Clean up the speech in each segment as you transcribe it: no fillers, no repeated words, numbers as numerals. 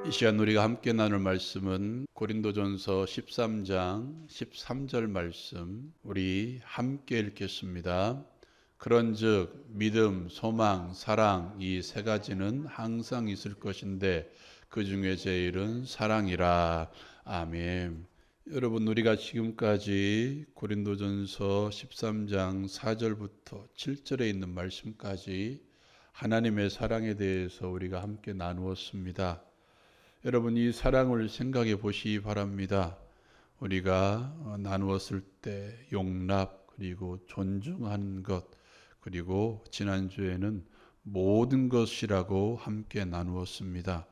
이 시간 우리가 함께 나눌 말씀은 고린도전서 13장 13절 말씀, 우리 함께 읽겠습니다. 그런즉 믿음, 소망, 사랑 이 세 가지는 항상 있을 것인데 그 중에 제일은 사랑이라. 아멘. 여러분, 우리가 지금까지 고린도전서 13장 4절부터 7절에 있는 말씀까지 하나님의 사랑에 대해서 우리가 함께 나누었습니다. 여러분, 이 사랑을 생각해 보시기 바랍니다. 우리가 나누었을 때 용납, 그리고 존중하는 것, 그리고 지난주에는 모든 것이라고 함께 나누었습니다.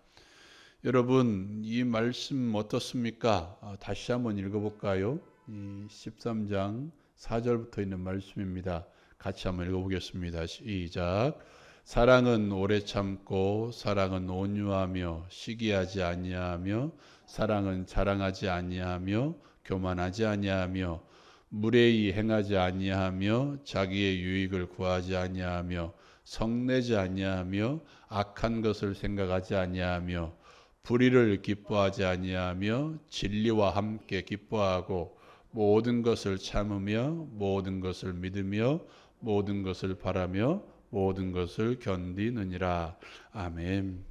여러분, 이 말씀 어떻습니까? 다시 한번 읽어볼까요? 이 13장 4절부터 있는 말씀입니다. 같이 한번 읽어보겠습니다. 시작. 사랑은 오래 참고, 사랑은 온유하며 시기하지 아니하며, 사랑은 자랑하지 아니하며 교만하지 아니하며, 무례히 행하지 아니하며, 자기의 유익을 구하지 아니하며, 성내지 아니하며, 악한 것을 생각하지 아니하며, 불의를 기뻐하지 아니하며, 진리와 함께 기뻐하고, 모든 것을 참으며, 모든 것을 믿으며, 모든 것을 바라며, 모든 것을 견디느니라. 아멘.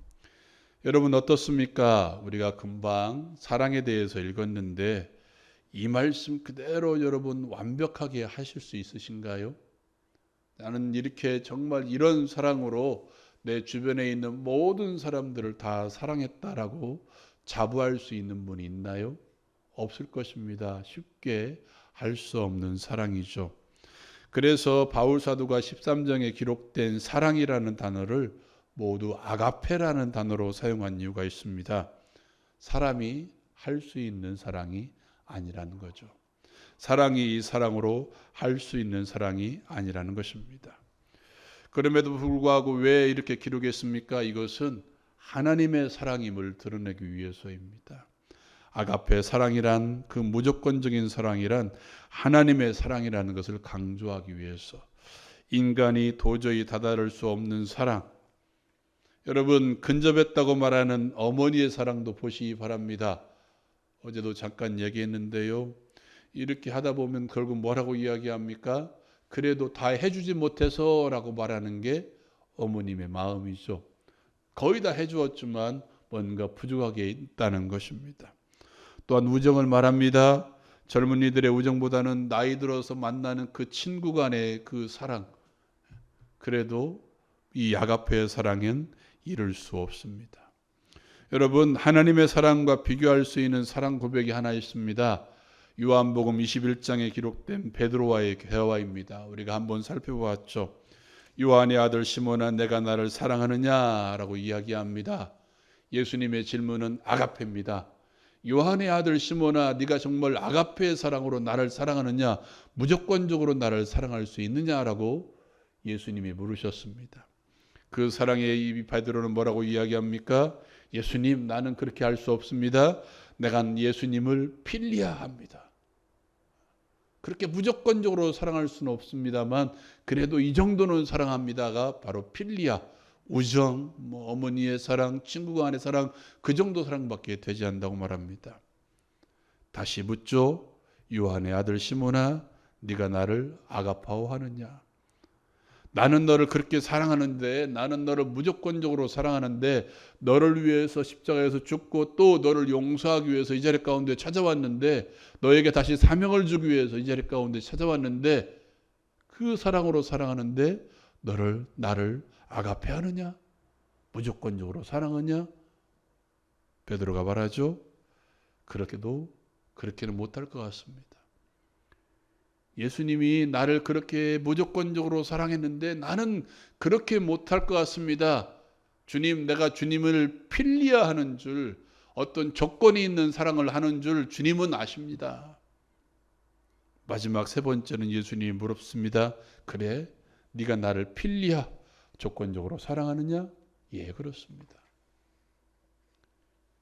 여러분 어떻습니까? 우리가 금방 사랑에 대해서 읽었는데 이 말씀 그대로 여러분 완벽하게 하실 수 있으신가요? 나는 이렇게 정말 이런 사랑으로 내 주변에 있는 모든 사람들을 다 사랑했다라고 자부할 수 있는 분이 있나요? 없을 것입니다. 쉽게 할 수 없는 사랑이죠. 그래서 바울 사도가 13장에 기록된 사랑이라는 단어를 모두 아가페라는 단어로 사용한 이유가 있습니다. 사람이 할 수 있는 사랑이 아니라는 거죠. 사랑이 이 사랑으로 할 수 있는 사랑이 아니라는 것입니다. 그럼에도 불구하고 왜 이렇게 기록했습니까? 이것은 하나님의 사랑임을 드러내기 위해서입니다. 아가페 사랑이란, 그 무조건적인 사랑이란 하나님의 사랑이라는 것을 강조하기 위해서, 인간이 도저히 다다를 수 없는 사랑. 여러분, 근접했다고 말하는 어머니의 사랑도 보시기 바랍니다. 어제도 잠깐 얘기했는데요, 이렇게 하다 보면 결국 뭐라고 이야기합니까? 그래도 다 해주지 못해서 라고 말하는 게 어머님의 마음이죠. 거의 다 해주었지만 뭔가 부족하게 있다는 것입니다. 또한 우정을 말합니다. 젊은이들의 우정보다는 나이 들어서 만나는 그 친구 간의 그 사랑, 그래도 이 아가페의 사랑은 이룰 수 없습니다. 여러분, 하나님의 사랑과 비교할 수 있는 사랑 고백이 하나 있습니다. 요한복음 21장에 기록된 베드로와의 대화입니다. 우리가 한번 살펴보았죠. 요한의 아들 시몬아, 내가 나를 사랑하느냐라고 이야기합니다. 예수님의 질문은 아가페입니다. 요한의 아들 시몬아, 네가 정말 아가페의 사랑으로 나를 사랑하느냐, 무조건적으로 나를 사랑할 수 있느냐라고 예수님이 물으셨습니다. 그 사랑의 이 베드로는 뭐라고 이야기합니까? 예수님, 나는 그렇게 할 수 없습니다. 내가 예수님을 필리아합니다. 그렇게 무조건적으로 사랑할 수는 없습니다만 그래도 이 정도는 사랑합니다가 바로 필리아, 우정, 어머니의 사랑, 친구 간의 사랑, 그 정도 사랑밖에 되지 않는다고 말합니다. 다시 묻죠. 요한의 아들 시몬아, 네가 나를 아가파오하느냐? 나는 너를 그렇게 사랑하는데, 나는 너를 무조건적으로 사랑하는데, 너를 위해서 십자가에서 죽고 또 너를 용서하기 위해서 이 자리 가운데 찾아왔는데, 너에게 다시 사명을 주기 위해서 이 자리 가운데 찾아왔는데, 그 사랑으로 사랑하는데 나를 아가페 하느냐? 무조건적으로 사랑하냐? 베드로가 말하죠. 그렇게는 못할 것 같습니다. 예수님이 나를 그렇게 무조건적으로 사랑했는데 나는 그렇게 못할 것 같습니다. 주님, 내가 주님을 필리아하는 줄, 어떤 조건이 있는 사랑을 하는 줄 주님은 아십니다. 마지막 세 번째는 예수님이 물었습니다. 그래, 네가 나를 필리아, 조건적으로 사랑하느냐? 예, 그렇습니다.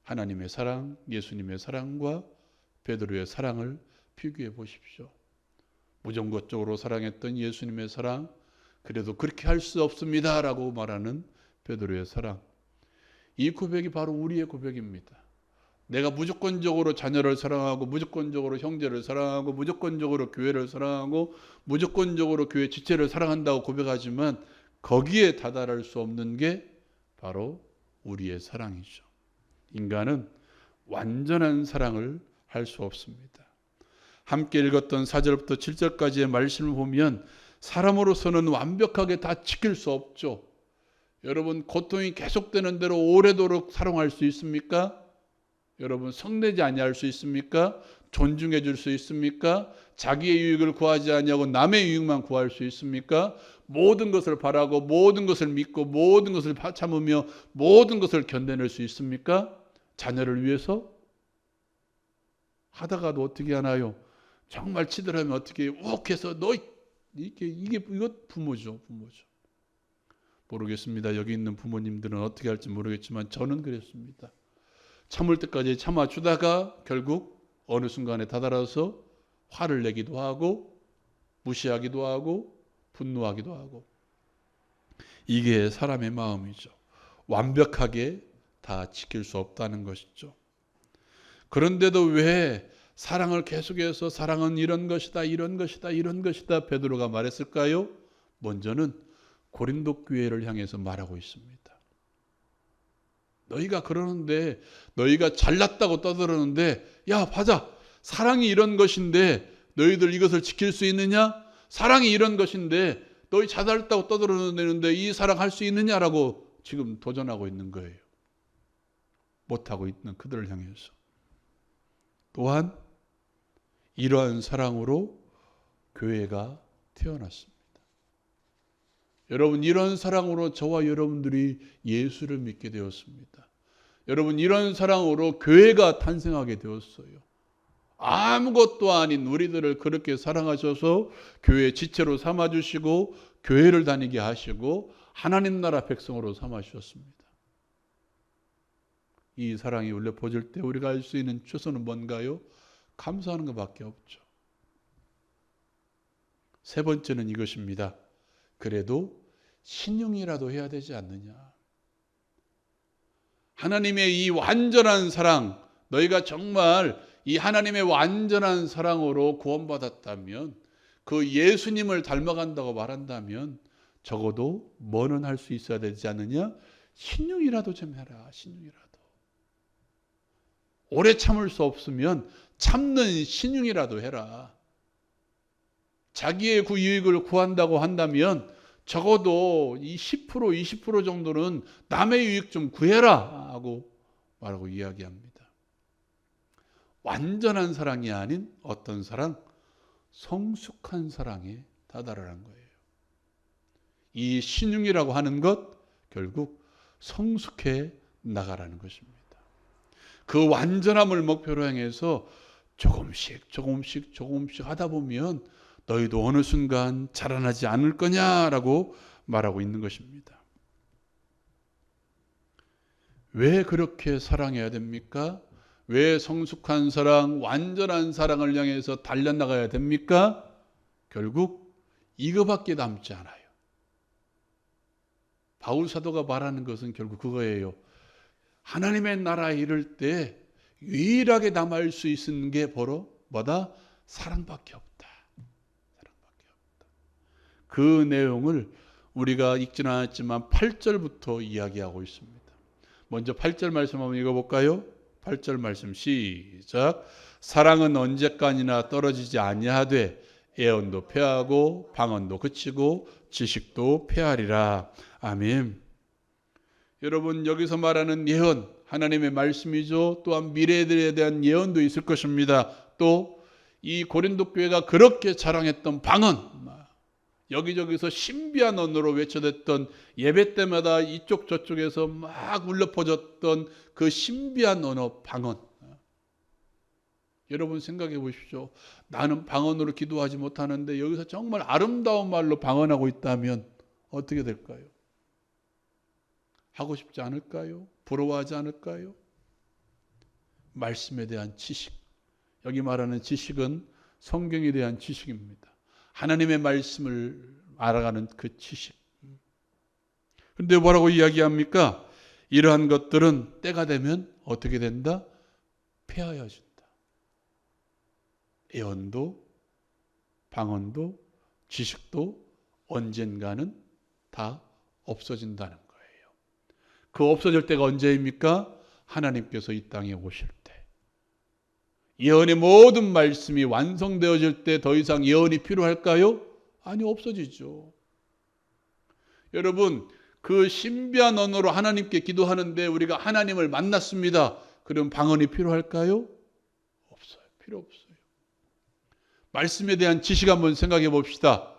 하나님의 사랑, 예수님의 사랑과 베드로의 사랑을 비교해 보십시오. 무조건적으로 사랑했던 예수님의 사랑, 그래도 그렇게 할 수 없습니다라고 말하는 베드로의 사랑. 이 고백이 바로 우리의 고백입니다. 내가 무조건적으로 자녀를 사랑하고 무조건적으로 형제를 사랑하고 무조건적으로 교회를 사랑하고 무조건적으로 교회 지체를 사랑한다고 고백하지만 거기에 다다를 수 없는 게 바로 우리의 사랑이죠. 인간은 완전한 사랑을 할 수 없습니다. 함께 읽었던 4절부터 7절까지의 말씀을 보면 사람으로서는 완벽하게 다 지킬 수 없죠. 여러분, 고통이 계속되는 대로 오래도록 사랑할 수 있습니까? 여러분, 성내지 아니할 수 있습니까? 존중해 줄 수 있습니까? 자기의 유익을 구하지 아니하고 남의 유익만 구할 수 있습니까? 모든 것을 바라고 모든 것을 믿고 모든 것을 참으며 모든 것을 견뎌낼 수 있습니까? 자녀를 위해서? 하다가도 어떻게 하나요? 정말 치더라면 어떻게 욱해서 너 이것 부모죠. 모르겠습니다. 여기 있는 부모님들은 어떻게 할지 모르겠지만 저는 그랬습니다. 참을 때까지 참아주다가 결국 어느 순간에 다다라서 화를 내기도 하고 무시하기도 하고 분노하기도 하고, 이게 사람의 마음이죠. 완벽하게 다 지킬 수 없다는 것이죠. 그런데도 왜 사랑을 계속해서 사랑은 이런 것이다 베드로가 말했을까요? 먼저는 고린도 교회를 향해서 말하고 있습니다. 너희가 그러는데, 너희가 잘났다고 떠들었는데, 야 봐자, 사랑이 이런 것인데 너희들 이것을 지킬 수 있느냐? 사랑이 이런 것인데 너희 잘났다고 떠들었는데 이 사랑 할 수 있느냐라고 지금 도전하고 있는 거예요. 못하고 있는 그들을 향해서. 또한 이러한 사랑으로 교회가 태어났습니다. 여러분, 이런 사랑으로 저와 여러분들이 예수를 믿게 되었습니다. 여러분, 이런 사랑으로 교회가 탄생하게 되었어요. 아무것도 아닌 우리들을 그렇게 사랑하셔서 교회 지체로 삼아주시고 교회를 다니게 하시고 하나님 나라 백성으로 삼아주셨습니다. 이 사랑이 울려 퍼질 때 우리가 할 수 있는 최선은 뭔가요? 감사하는 것밖에 없죠. 세 번째는 이것입니다. 그래도 신용이라도 해야 되지 않느냐. 하나님의 이 완전한 사랑, 너희가 정말 이 하나님의 완전한 사랑으로 구원받았다면, 그 예수님을 닮아간다고 말한다면 적어도 뭐는 할 수 있어야 되지 않느냐? 신용이라도 좀 해라. 신용이라도. 오래 참을 수 없으면 참는 신용이라도 해라. 자기의 그 유익을 구한다고 한다면 적어도 이 10%, 20% 정도는 남의 유익 좀 구해라 하고 말하고 이야기합니다. 완전한 사랑이 아닌 어떤 사랑? 성숙한 사랑에 다다르는 거예요. 이 신용이라고 하는 것, 결국 성숙해 나가라는 것입니다. 그 완전함을 목표로 향해서 조금씩 하다 보면 너희도 어느 순간 자라나지 않을 거냐라고 말하고 있는 것입니다. 왜 그렇게 사랑해야 됩니까? 왜 성숙한 사랑, 완전한 사랑을 향해서 달려나가야 됩니까? 결국 이거밖에 남지 않아요. 바울 사도가 말하는 것은 결국 그거예요. 하나님의 나라에 이를 때 유일하게 남을 수 있는 게 바로 뭐다? 사랑밖에 없다. 그 내용을 우리가 읽지는 않았지만 8절부터 이야기하고 있습니다. 먼저 8절 말씀 한번 읽어볼까요? 8절 말씀 시작. 사랑은 언제까지나 떨어지지 아니하되 애언도 패하고 방언도 그치고 지식도 패하리라. 아멘. 여러분, 여기서 말하는 예언, 하나님의 말씀이죠. 또한 미래들에 대한 예언도 있을 것입니다. 또 이 고린도 교회가 그렇게 자랑했던 방언, 여기저기서 신비한 언어로 외쳐댔던, 예배 때마다 이쪽 저쪽에서 막 울려 퍼졌던 그 신비한 언어, 방언. 여러분 생각해 보십시오. 나는 방언으로 기도하지 못하는데 여기서 정말 아름다운 말로 방언하고 있다면 어떻게 될까요? 하고 싶지 않을까요? 부러워하지 않을까요? 말씀에 대한 지식, 여기 말하는 지식은 성경에 대한 지식입니다. 하나님의 말씀을 알아가는 그 지식. 그런데 뭐라고 이야기합니까? 이러한 것들은 때가 되면 어떻게 된다? 폐하여진다. 예언도, 방언도, 지식도 언젠가는 다 없어진다는 거예요. 그 없어질 때가 언제입니까? 하나님께서 이 땅에 오실 때. 예언의 모든 말씀이 완성되어질 때 더 이상 예언이 필요할까요? 아니, 없어지죠. 여러분, 그 신비한 언어로 하나님께 기도하는데 우리가 하나님을 만났습니다. 그럼 방언이 필요할까요? 없어요. 필요 없어요. 말씀에 대한 지식 한번 생각해 봅시다.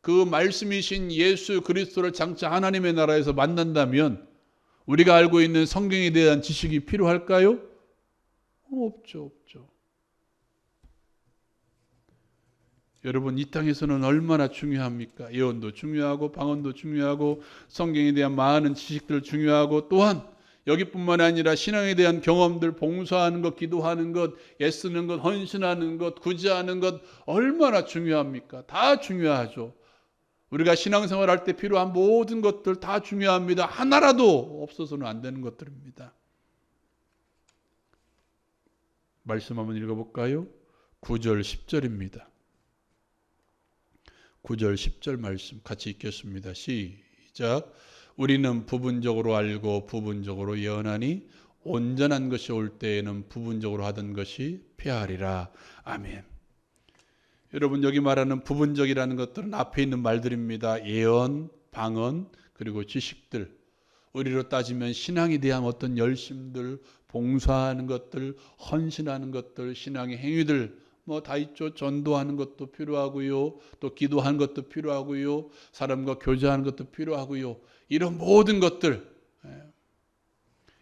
그 말씀이신 예수 그리스도를 장차 하나님의 나라에서 만난다면 우리가 알고 있는 성경에 대한 지식이 필요할까요? 없죠. 여러분, 이 땅에서는 얼마나 중요합니까? 예언도 중요하고 방언도 중요하고 성경에 대한 많은 지식들 중요하고 또한 여기뿐만 아니라 신앙에 대한 경험들, 봉사하는 것, 기도하는 것, 애쓰는 것, 헌신하는 것, 구제하는 것 얼마나 중요합니까? 다 중요하죠. 우리가 신앙생활 할 때 필요한 모든 것들 다 중요합니다. 하나라도 없어서는 안 되는 것들입니다. 말씀 한번 읽어볼까요? 9절 10절입니다. 9절 10절 말씀 같이 읽겠습니다. 시작. 우리는 부분적으로 알고 부분적으로 예언하니 온전한 것이 올 때에는 부분적으로 하던 것이 폐하리라. 아멘. 여러분, 여기 말하는 부분적이라는 것들은 앞에 있는 말들입니다. 예언, 방언, 그리고 지식들. 우리로 따지면 신앙에 대한 어떤 열심들, 봉사하는 것들, 헌신하는 것들, 신앙의 행위들 뭐 다 있죠. 전도하는 것도 필요하고요. 또 기도하는 것도 필요하고요. 사람과 교제하는 것도 필요하고요. 이런 모든 것들,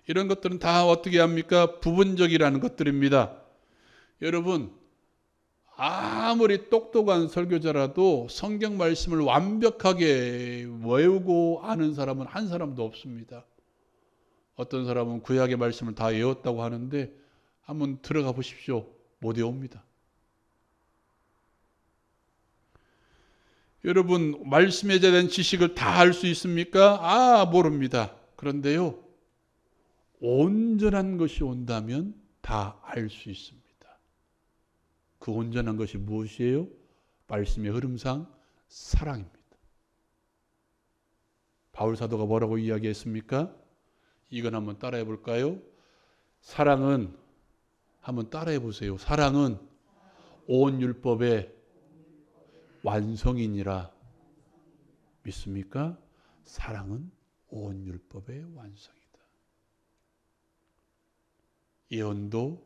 이런 것들은 다 어떻게 합니까? 부분적이라는 것들입니다. 여러분, 아무리 똑똑한 설교자라도 성경 말씀을 완벽하게 외우고 아는 사람은 한 사람도 없습니다. 어떤 사람은 구약의 말씀을 다 외웠다고 하는데 한번 들어가 보십시오. 못 외웁니다. 여러분, 말씀에 대한 지식을 다 알 수 있습니까? 모릅니다. 그런데요, 온전한 것이 온다면 다 알 수 있습니다. 그 온전한 것이 무엇이에요? 말씀의 흐름상 사랑입니다. 바울 사도가 뭐라고 이야기했습니까? 이건 한번 따라해 볼까요? 사랑은, 한번 따라해 보세요. 사랑은 온 율법의 완성이니라. 믿습니까? 사랑은 온 율법의 완성이다. 예언도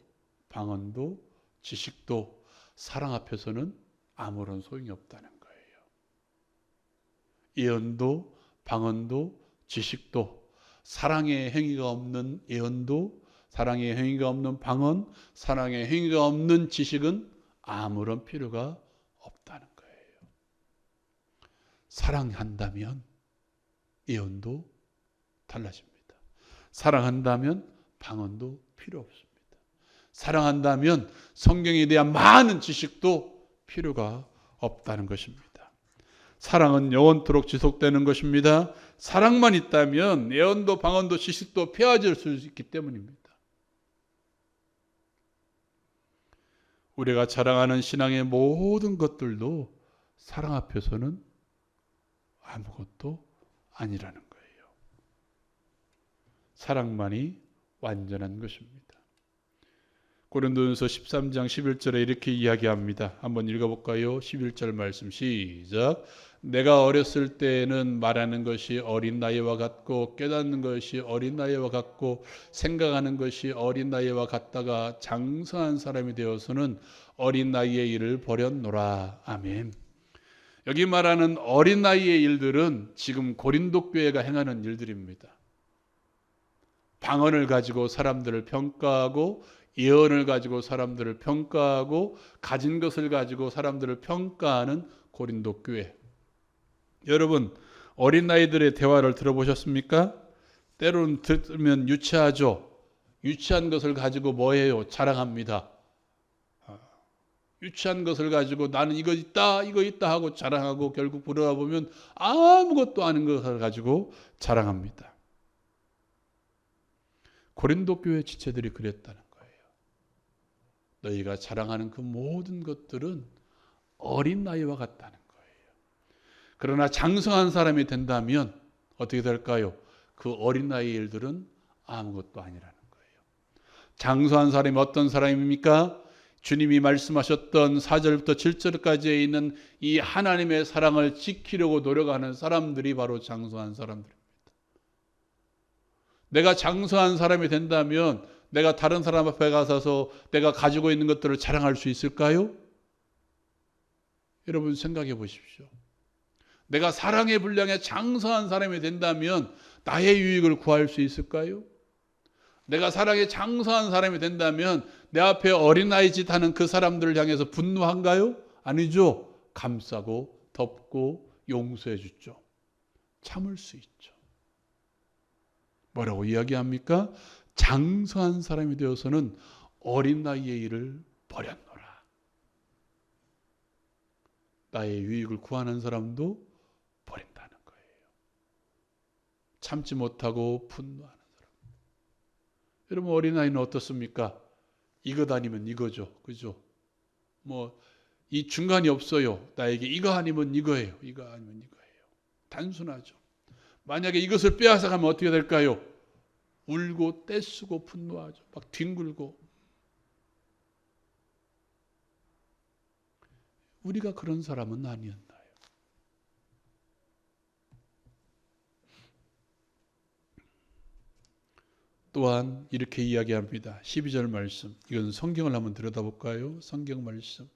방언도 지식도 사랑 앞에서는 아무런 소용이 없다는 거예요. 예언도 방언도 지식도 사랑의 행위가 없는 예언도, 사랑의 행위가 없는 방언, 사랑의 행위가 없는 지식은 아무런 필요가 없다는 거예요. 사랑한다면 예언도 달라집니다. 사랑한다면 방언도 필요 없습니다. 사랑한다면 성경에 대한 많은 지식도 필요가 없다는 것입니다. 사랑은 영원토록 지속되는 것입니다. 사랑만 있다면 예언도 방언도 지식도 폐하질 수 있기 때문입니다. 우리가 자랑하는 신앙의 모든 것들도 사랑 앞에서는 아무것도 아니라는 거예요. 사랑만이 완전한 것입니다. 고린도전서 13장 11절에 이렇게 이야기합니다. 한번 읽어볼까요? 11절 말씀 시작. 내가 어렸을 때에는 말하는 것이 어린 나이와 같고 깨닫는 것이 어린 나이와 같고 생각하는 것이 어린 나이와 같다가 장성한 사람이 되어서는 어린 나이의 일을 버렸노라. 아멘. 여기 말하는 어린 나이의 일들은 지금 고린도 교회가 행하는 일들입니다. 방언을 가지고 사람들을 평가하고 예언을 가지고 사람들을 평가하고 가진 것을 가지고 사람들을 평가하는 고린도 교회. 여러분, 어린 아이들의 대화를 들어보셨습니까? 때로는 들으면 유치하죠. 유치한 것을 가지고 뭐해요? 자랑합니다. 유치한 것을 가지고 나는 이거 있다 하고 자랑하고 결국 돌아보면 아무것도 아닌 것을 가지고 자랑합니다. 고린도 교회 지체들이 그랬다는 거예요. 너희가 자랑하는 그 모든 것들은 어린 나이와 같다는 거예요. 그러나 장성한 사람이 된다면 어떻게 될까요? 그 어린 나이의 일들은 아무것도 아니라는 거예요. 장성한 사람이 어떤 사람입니까? 주님이 말씀하셨던 4절부터 7절까지에 있는 이 하나님의 사랑을 지키려고 노력하는 사람들이 바로 장성한 사람들입니다. 내가 장성한 사람이 된다면 내가 다른 사람 앞에 가서 내가 가지고 있는 것들을 자랑할 수 있을까요? 여러분 생각해 보십시오. 내가 사랑의 분량에 장성한 사람이 된다면 나의 유익을 구할 수 있을까요? 내가 사랑에 장성한 사람이 된다면 내 앞에 어린아이 짓 하는 그 사람들을 향해서 분노한가요? 아니죠. 감싸고 덮고 용서해 주죠. 참을 수 있죠. 뭐라고 이야기합니까? 장성한 사람이 되어서는 어린아이의 일을 버렸노라. 나의 유익을 구하는 사람도 버린다는 거예요. 참지 못하고 분노하는 사람. 여러분 어린아이는 어떻습니까? 이것 아니면 이거죠. 그죠? 이 중간이 없어요. 나에게 이거 아니면 이거예요. 이거 아니면 이거예요. 단순하죠. 만약에 이것을 빼앗아가면 어떻게 될까요? 울고 떼쓰고 분노하죠. 막 뒹굴고. 우리가 그런 사람은 아니었나요? 또한 이렇게 이야기합니다. 12절 말씀. 이건 성경을 한번 들여다볼까요? 성경 말씀.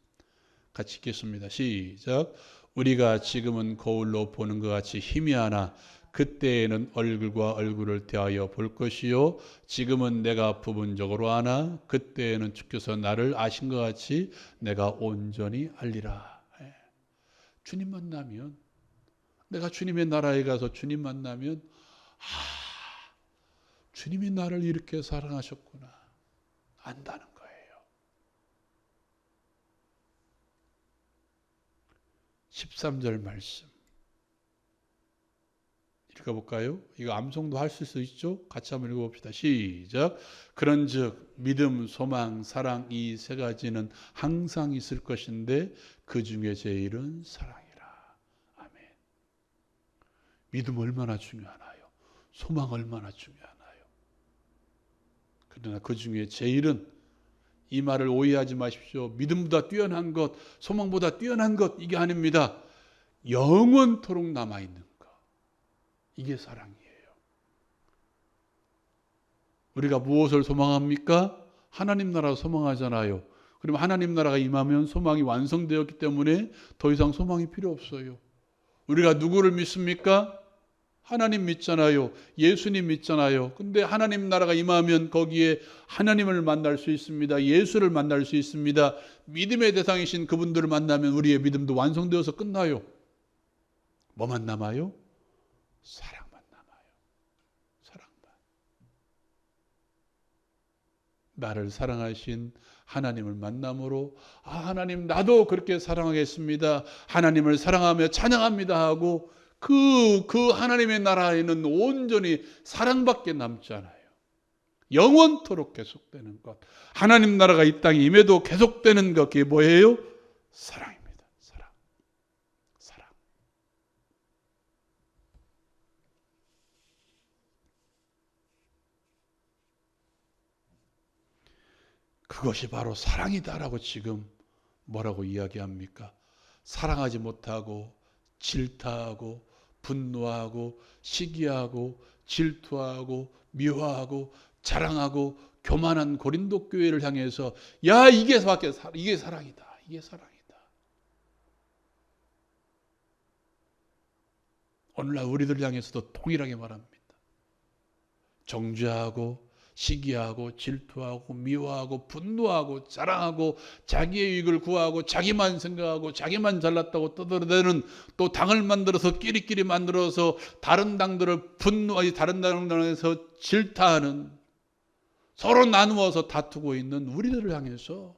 같이 읽겠습니다. 시작. 우리가 지금은 거울로 보는 것 같이 희미하나 그때에는 얼굴과 얼굴을 대하여 볼 것이요 지금은 내가 부분적으로 아나 그때에는 주께서 나를 아신 것 같이 내가 온전히 알리라. 주님 만나면 내가 주님의 나라에 가서 주님 만나면 주님이 나를 이렇게 사랑하셨구나 안다는 거예요. 13절 말씀 읽어볼까요? 이거 암송도 할 수 있죠? 같이 한번 읽어봅시다. 시작. 그런즉 믿음, 소망, 사랑 이 세 가지는 항상 있을 것인데 그 중에 제일은 사랑이라. 아멘. 믿음 얼마나 중요하나요? 소망 얼마나 중요하나요? 그러나 그 중에 제일은 이 말을 오해하지 마십시오. 믿음보다 뛰어난 것, 소망보다 뛰어난 것 이게 아닙니다. 영원토록 남아있는 것. 이게 사랑이에요. 우리가 무엇을 소망합니까? 하나님 나라 소망하잖아요. 그러면 하나님 나라가 임하면 소망이 완성되었기 때문에 더 이상 소망이 필요 없어요. 우리가 누구를 믿습니까? 하나님 믿잖아요. 예수님 믿잖아요. 근데 하나님 나라가 임하면 거기에 하나님을 만날 수 있습니다. 예수를 만날 수 있습니다. 믿음의 대상이신 그분들을 만나면 우리의 믿음도 완성되어서 끝나요. 뭐만 남아요? 사랑만 남아요. 사랑만. 나를 사랑하신 하나님을 만남으로 하나님 나도 그렇게 사랑하겠습니다. 하나님을 사랑하며 찬양합니다 하고 그 하나님의 나라에는 온전히 사랑밖에 남지 않아요. 영원토록 계속되는 것. 하나님 나라가 이 땅에 임해도 계속되는 것. 그게 뭐예요? 사랑입니다. 사랑. 사랑. 그것이 바로 사랑이다라고 지금 뭐라고 이야기합니까? 사랑하지 못하고 질타하고 분노하고 시기하고 질투하고 미워하고 자랑하고 교만한 고린도 교회를 향해서 야 이게 사랑이다. 이게 사랑이다. 오늘날 우리들 향해서도 동일하게 말합니다. 정죄하고 시기하고 질투하고 미워하고 분노하고 자랑하고 자기의 이익을 구하고 자기만 생각하고 자기만 잘났다고 떠들어대는 또 당을 만들어서 끼리끼리 만들어서 다른 당들을 다른 당들에서 질타하는 서로 나누어서 다투고 있는 우리들을 향해서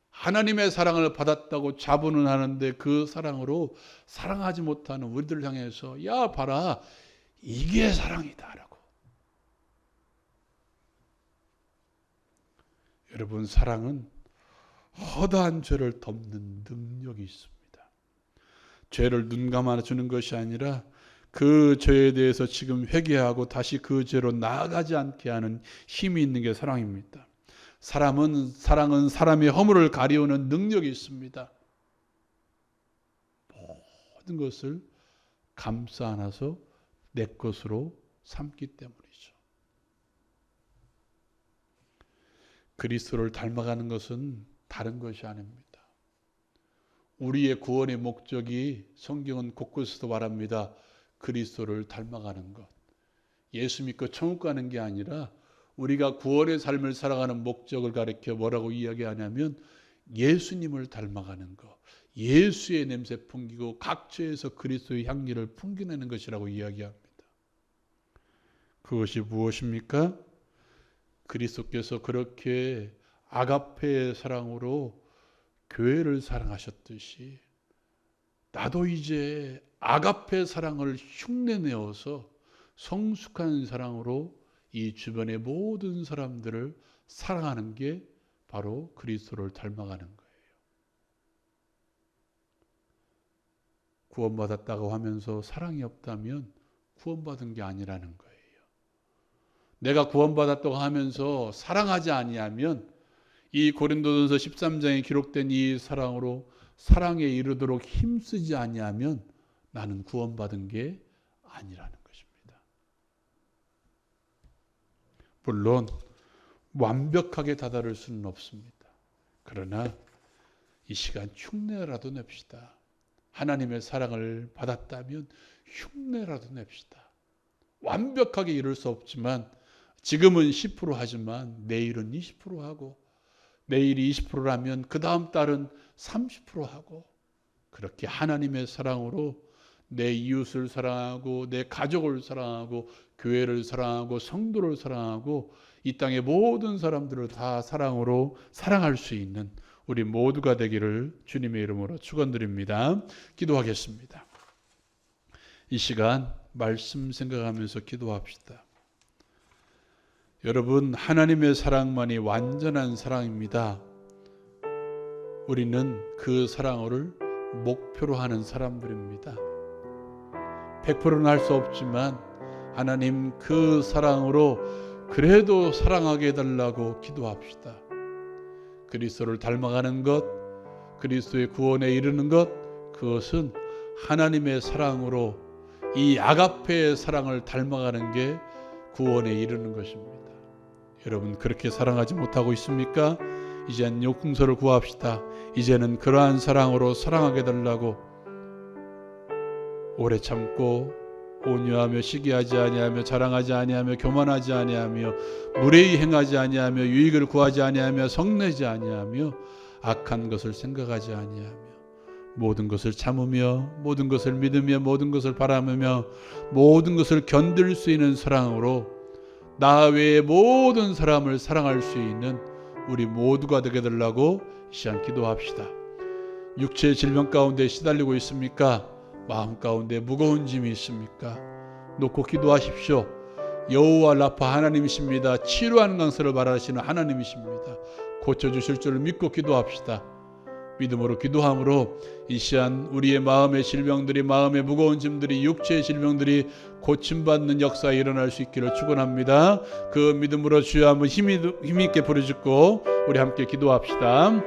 하나님의 사랑을 받았다고 자부는 하는데 그 사랑으로 사랑하지 못하는 우리들을 향해서 야 봐라 이게 사랑이다라고 여러분, 사랑은 허다한 죄를 덮는 능력이 있습니다. 죄를 눈 감아 주는 것이 아니라 그 죄에 대해서 지금 회개하고 다시 그 죄로 나아가지 않게 하는 힘이 있는 게 사랑입니다. 사랑은 사람의 허물을 가리우는 능력이 있습니다. 모든 것을 감싸 안아서 내 것으로 삼기 때문이죠. 그리스도를 닮아가는 것은 다른 것이 아닙니다. 우리의 구원의 목적이 성경은 곳곳에서 말합니다. 그리스도를 닮아가는 것. 예수 믿고 천국 가는 게 아니라 우리가 구원의 삶을 살아가는 목적을 가리켜 뭐라고 이야기하냐면 예수님을 닮아가는 것. 예수의 냄새 풍기고 각 죄에서 그리스도의 향기를 풍겨내는 것이라고 이야기합니다. 그것이 무엇입니까? 그리스도께서 그렇게 아가페의 사랑으로 교회를 사랑하셨듯이 나도 이제 아가페 사랑을 흉내내어서 성숙한 사랑으로 이 주변의 모든 사람들을 사랑하는 게 바로 그리스도를 닮아가는 거예요. 구원받았다고 하면서 사랑이 없다면 구원받은 게 아니라는 거예요. 내가 구원받았다고 하면서 사랑하지 아니하면 이 고린도전서 13장에 기록된 이 사랑으로 사랑에 이르도록 힘쓰지 아니하면 나는 구원받은 게 아니라는 것입니다. 물론 완벽하게 다다를 수는 없습니다. 그러나 이 시간 흉내라도 냅시다. 하나님의 사랑을 받았다면 흉내라도 냅시다. 완벽하게 이룰 수 없지만 지금은 10% 하지만 내일은 20% 하고 내일이 20%라면 그 다음 달은 30% 하고 그렇게 하나님의 사랑으로 내 이웃을 사랑하고 내 가족을 사랑하고 교회를 사랑하고 성도를 사랑하고 이 땅의 모든 사람들을 다 사랑으로 사랑할 수 있는 우리 모두가 되기를 주님의 이름으로 축원드립니다. 기도하겠습니다. 이 시간 말씀 생각하면서 기도합시다. 여러분, 하나님의 사랑만이 완전한 사랑입니다. 우리는 그 사랑을 목표로 하는 사람들입니다. 100%는 할 수 없지만 하나님 그 사랑으로 그래도 사랑하게 해달라고 기도합시다. 그리스도를 닮아가는 것, 그리스도의 구원에 이르는 것, 그것은 하나님의 사랑으로 이 아가페의 사랑을 닮아가는 게 구원에 이르는 것입니다. 여러분, 그렇게 사랑하지 못하고 있습니까? 이제는 용서를 구합시다. 이제는 그러한 사랑으로 사랑하게 달라고 오래 참고 온유하며 시기하지 아니하며 자랑하지 아니하며 교만하지 아니하며 무례히 행하지 아니하며 유익을 구하지 아니하며 성내지 아니하며 악한 것을 생각하지 아니하며 모든 것을 참으며 모든 것을 믿으며 모든 것을 바라며 모든 것을 견딜 수 있는 사랑으로 나 외의 모든 사람을 사랑할 수 있는 우리 모두가 되게 되려고 이 시간 기도합시다. 육체의 질병 가운데 시달리고 있습니까? 마음 가운데 무거운 짐이 있습니까? 놓고 기도하십시오. 여호와 라파 하나님이십니다. 치료하는 강세를 바라시는 하나님이십니다. 고쳐주실 줄을 믿고 기도합시다. 믿음으로 기도함으로 이 시간 우리의 마음의 질병들이, 마음의 무거운 짐들이, 육체의 질병들이 고침받는 역사가 일어날 수 있기를 축원합니다. 그 믿음으로 주여 한번 힘있게 부르짖고 우리 함께 기도합시다.